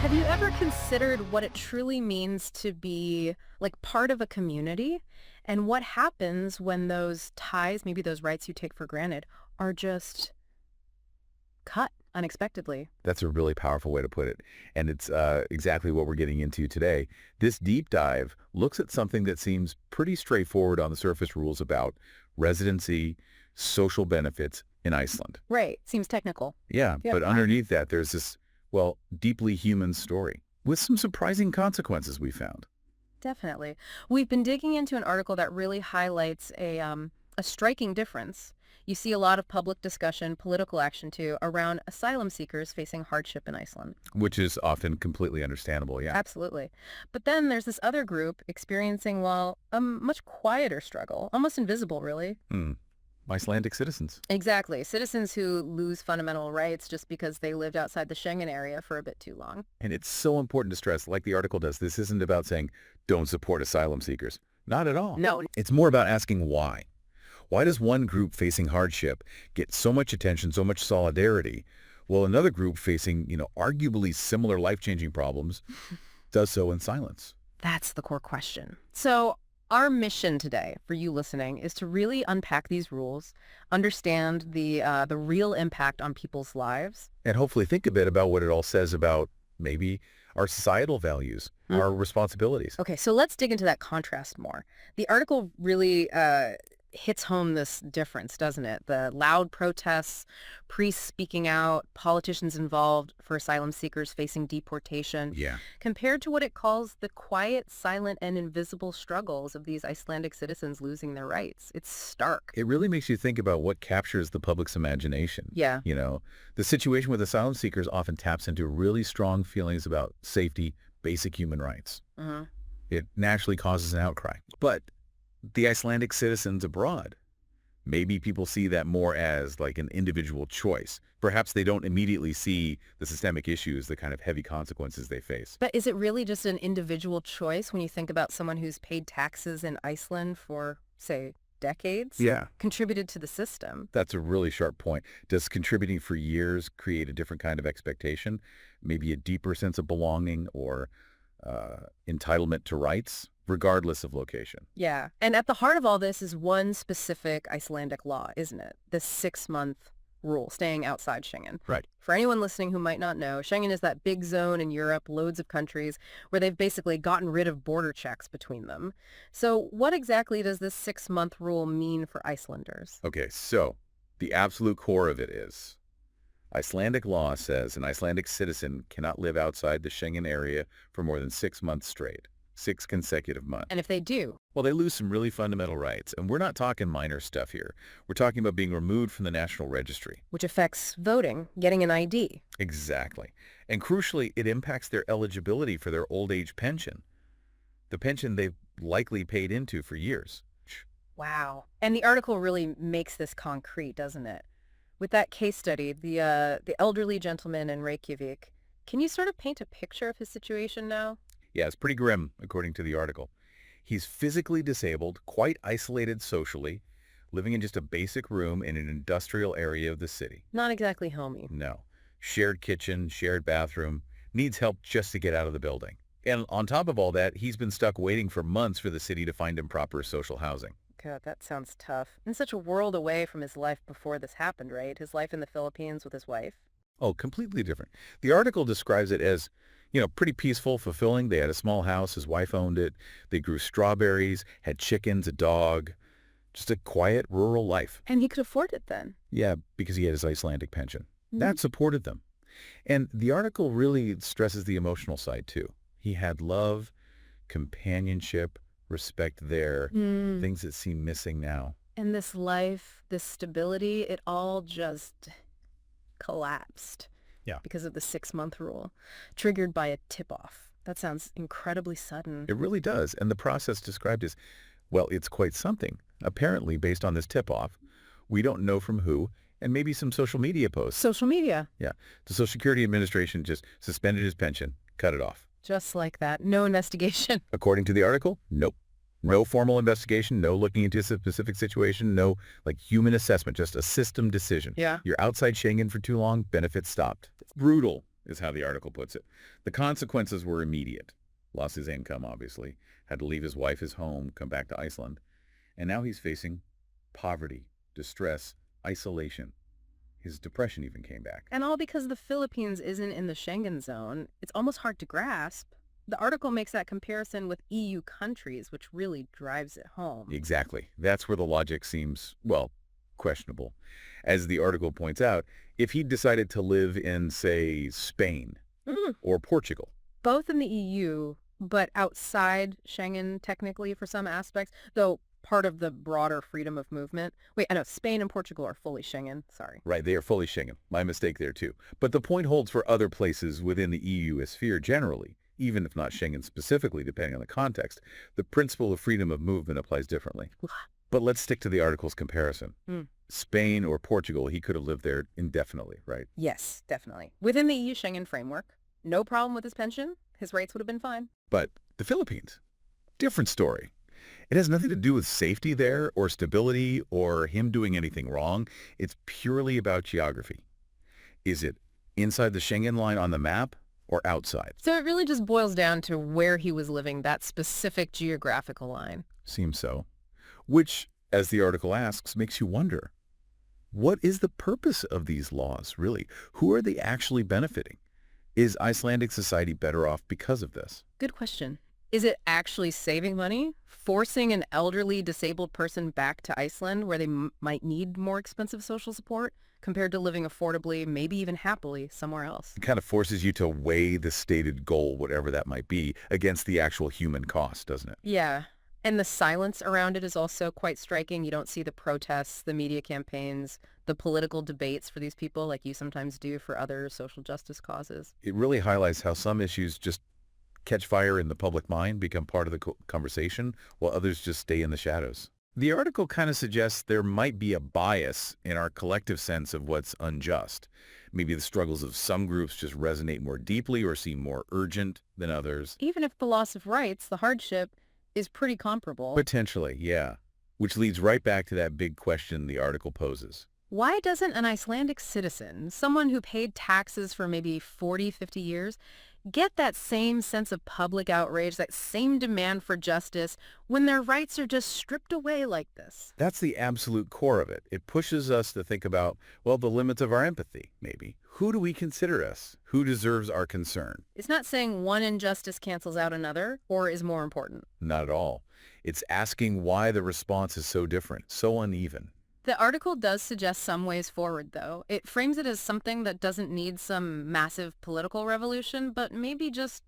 Have you ever considered what it truly means to be like part of a community and what happens when those ties, maybe those rights you take for granted, are just cut unexpectedly? That's a really powerful way to put it. And it's exactly what we're getting into today. This deep dive looks at something that seems pretty straightforward on the surface rules about residency, social benefits in Iceland. Right. Seems technical. Yeah, Yep. but underneath that, there's this, well, deeply human story with some surprising consequences we found. Definitely. We've been digging into an article that really highlights a striking difference. You see a lot of public discussion, political action too, around asylum seekers facing hardship in Iceland. Which is often completely understandable, yeah. Absolutely. But then there's this other group experiencing, well, a much quieter struggle, almost invisible, really. Hmm. Icelandic citizens. Exactly. Citizens who lose fundamental rights just because they lived outside the Schengen area for a bit too long. And it's so important to stress, like the article does, this isn't about saying, don't support asylum seekers. Not at all. No. It's more about asking why. Why does one group facing hardship get so much attention, so much solidarity, while another group facing, arguably similar life-changing problems does so in silence? That's the core question. So our mission today for you listening is to really unpack these rules, understand the real impact on people's lives. And hopefully think a bit about what it all says about maybe our societal values, our responsibilities. Okay, so let's dig into that contrast more. The article really hits home this difference, doesn't it? The loud protests, priests speaking out, politicians involved for asylum seekers facing deportation, Yeah. compared to what it calls the quiet, silent, and invisible struggles of these Icelandic citizens losing their rights. It's stark. It really makes you think about what captures the public's imagination. Yeah. The situation with asylum seekers often taps into really strong feelings about safety, basic human rights. Uh-huh. It naturally causes an outcry. But the Icelandic citizens abroad, maybe people see that more as like an individual choice. Perhaps they don't immediately see the systemic issues, the kind of heavy consequences they face. But is it really just an individual choice when you think about someone who's paid taxes in Iceland for, say, decades? Yeah. Contributed to the system? That's a really sharp point. Does contributing for years create a different kind of expectation? Maybe a deeper sense of belonging or entitlement to rights, regardless of location? Yeah. And at the heart of all this is one specific Icelandic law, isn't it? The 6-month rule, staying outside Schengen. Right. For anyone listening who might not know, Schengen is that big zone in Europe, loads of countries, where they've basically gotten rid of border checks between them. So what exactly does this 6-month rule mean for Icelanders? Okay, so the absolute core of it is Icelandic law says an Icelandic citizen cannot live outside the Schengen area for more than 6 months straight, 6 consecutive months. And if they do? Well, they lose some really fundamental rights, and we're not talking minor stuff here. We're talking about being removed from the National Registry. Which affects voting, getting an ID. Exactly. And crucially, it impacts their eligibility for their old age pension, the pension they've likely paid into for years. Wow. And the article really makes this concrete, doesn't it? With that case study, the elderly gentleman in Reykjavik, can you sort of paint a picture of his situation now? Yeah, it's pretty grim, according to the article. He's physically disabled, quite isolated socially, living in just a basic room in an industrial area of the city. Not exactly homey. No. Shared kitchen, shared bathroom, needs help just to get out of the building. And on top of all that, he's been stuck waiting for months for the city to find him proper social housing. God, that sounds tough. And such a world away from his life before this happened, right? His life in the Philippines with his wife. Oh, completely different. The article describes it as, pretty peaceful, fulfilling. They had a small house. His wife owned it. They grew strawberries, had chickens, a dog. Just a quiet, rural life. And he could afford it then. Yeah, because he had his Icelandic pension. That supported them. And the article really stresses the emotional side, too. He had love, companionship, respect there, things that seem missing now. And this life, this stability, it all just collapsed. Yeah. Because of the 6-month rule, triggered by a tip-off. That sounds incredibly sudden. It really does. And the process described is, well, it's quite something. Apparently, based on this tip-off, we don't know from who, and maybe some social media posts. Social media. Yeah. The Social Security Administration just suspended his pension, cut it off. Just like that. No investigation. According to the article, nope. No formal investigation, no looking into a specific situation, no human assessment, just a system decision. Yeah. You're outside Schengen for too long, benefits stopped. It's brutal. is how the article puts it. The consequences were immediate. Lost his income, obviously, had to leave his wife, his home, come back to Iceland. And now he's facing poverty, distress, isolation. His depression even came back. And all because the Philippines isn't in the Schengen zone. It's almost hard to grasp. The article makes that comparison with EU countries, which really drives it home. Exactly. That's where the logic seems, well, questionable. As the article points out, if he decided to live in, say, Spain or Portugal. Both in the EU, but outside Schengen technically for some aspects, though part of the broader freedom of movement. Wait, I know Spain and Portugal are fully Schengen. Sorry. Right, they are fully Schengen. My mistake there, too. But the point holds for other places within the EU sphere generally, even if not Schengen specifically, depending on the context. The principle of freedom of movement applies differently. But let's stick to the article's comparison. Spain or Portugal, he could have lived there indefinitely, right? Yes, definitely. Within the EU Schengen framework, no problem with his pension. His rights would have been fine. But the Philippines, different story. It has nothing to do with safety there or stability or him doing anything wrong. It's purely about geography. Is it inside the Schengen line on the map or outside? So it really just boils down to where he was living, that specific geographical line. Seems so. Which, as the article asks, makes you wonder, what is the purpose of these laws, really? Who are they actually benefiting? Is Icelandic society better off because of this? Good question. Is it actually saving money? Forcing an elderly disabled person back to Iceland where they might need more expensive social support compared to living affordably, maybe even happily, somewhere else? It kind of forces you to weigh the stated goal, whatever that might be, against the actual human cost, doesn't it? Yeah. And the silence around it is also quite striking. You don't see the protests, the media campaigns, the political debates for these people like you sometimes do for other social justice causes. It really highlights how some issues just catch fire in the public mind, become part of the conversation, while others just stay in the shadows. The article kind of suggests there might be a bias in our collective sense of what's unjust. Maybe the struggles of some groups just resonate more deeply or seem more urgent than others. Even if the loss of rights, the hardship, is pretty comparable. Potentially, yeah. Which leads right back to that big question the article poses. Why doesn't an Icelandic citizen, someone who paid taxes for maybe 40, 50 years, get that same sense of public outrage, that same demand for justice when their rights are just stripped away like this? That's the absolute core of it. It pushes us to think about, well, the limits of our empathy, maybe. Who do we consider us? Who deserves our concern? It's not saying one injustice cancels out another or is more important. Not at all. It's asking why the response is so different, so uneven. The article does suggest some ways forward, though. It frames it as something that doesn't need some massive political revolution, but maybe just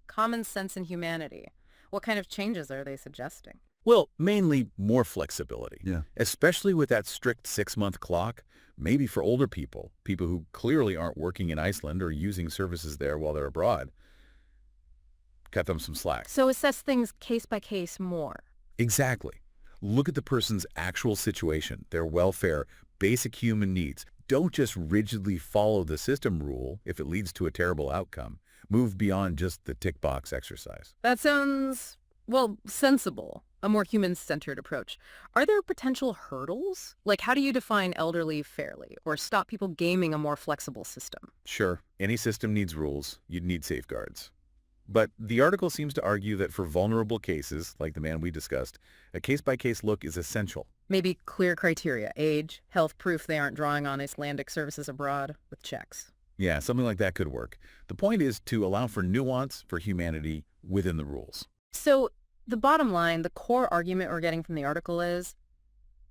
common sense and humanity. What kind of changes are they suggesting? Well, mainly more flexibility. Yeah. Especially with that strict 6-month clock, maybe for older people, people who clearly aren't working in Iceland or using services there while they're abroad. Cut them some slack. So assess things case by case more. Exactly. Look at the person's actual situation, their welfare, basic human needs. Don't just rigidly follow the system rule if it leads to a terrible outcome. Move beyond just the tick box exercise. That sounds, well, sensible. A more human-centered approach. Are there potential hurdles? Like, how do you define elderly fairly or stop people gaming a more flexible system? Sure, any system needs rules. You'd need safeguards. But the article seems to argue that for vulnerable cases, like the man we discussed, a case-by-case look is essential. Maybe clear criteria, age, health proof they aren't drawing on Icelandic services abroad with checks. Yeah, something like that could work. The point is to allow for nuance, for humanity, within the rules. So the bottom line, the core argument we're getting from the article is,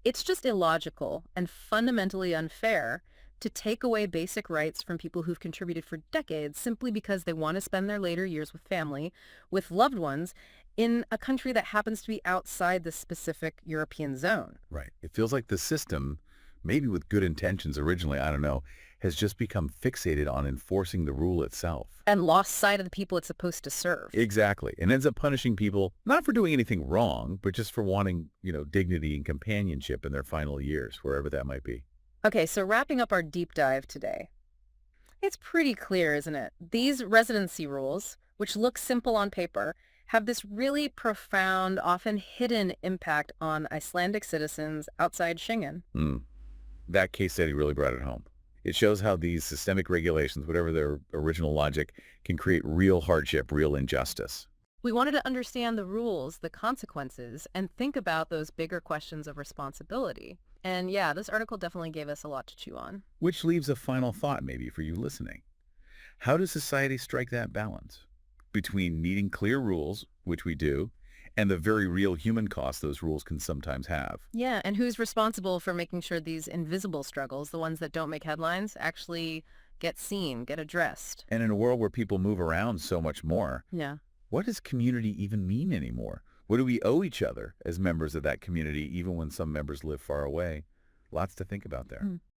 it's just illogical and fundamentally unfair to take away basic rights from people who've contributed for decades simply because they want to spend their later years with family, with loved ones, in a country that happens to be outside the specific European zone. Right. It feels like the system, maybe with good intentions originally, I don't know, has just become fixated on enforcing the rule itself. And lost sight of the people it's supposed to serve. Exactly. And ends up punishing people, not for doing anything wrong, but just for wanting, dignity and companionship in their final years, wherever that might be. Okay, so wrapping up our deep dive today. It's pretty clear, isn't it? These residency rules, which look simple on paper, have this really profound, often hidden impact on Icelandic citizens outside Schengen. That case study really brought it home. It shows how these systemic regulations, whatever their original logic, can create real hardship, real injustice. We wanted to understand the rules, the consequences, and think about those bigger questions of responsibility. And yeah, this article definitely gave us a lot to chew on. Which leaves a final thought maybe for you listening. How does society strike that balance between needing clear rules, which we do, and the very real human cost those rules can sometimes have? Yeah, and who's responsible for making sure these invisible struggles, the ones that don't make headlines, actually get seen, get addressed? And in a world where people move around so much more, Yeah. what does community even mean anymore? What do we owe each other as members of that community, even when some members live far away? Lots to think about there.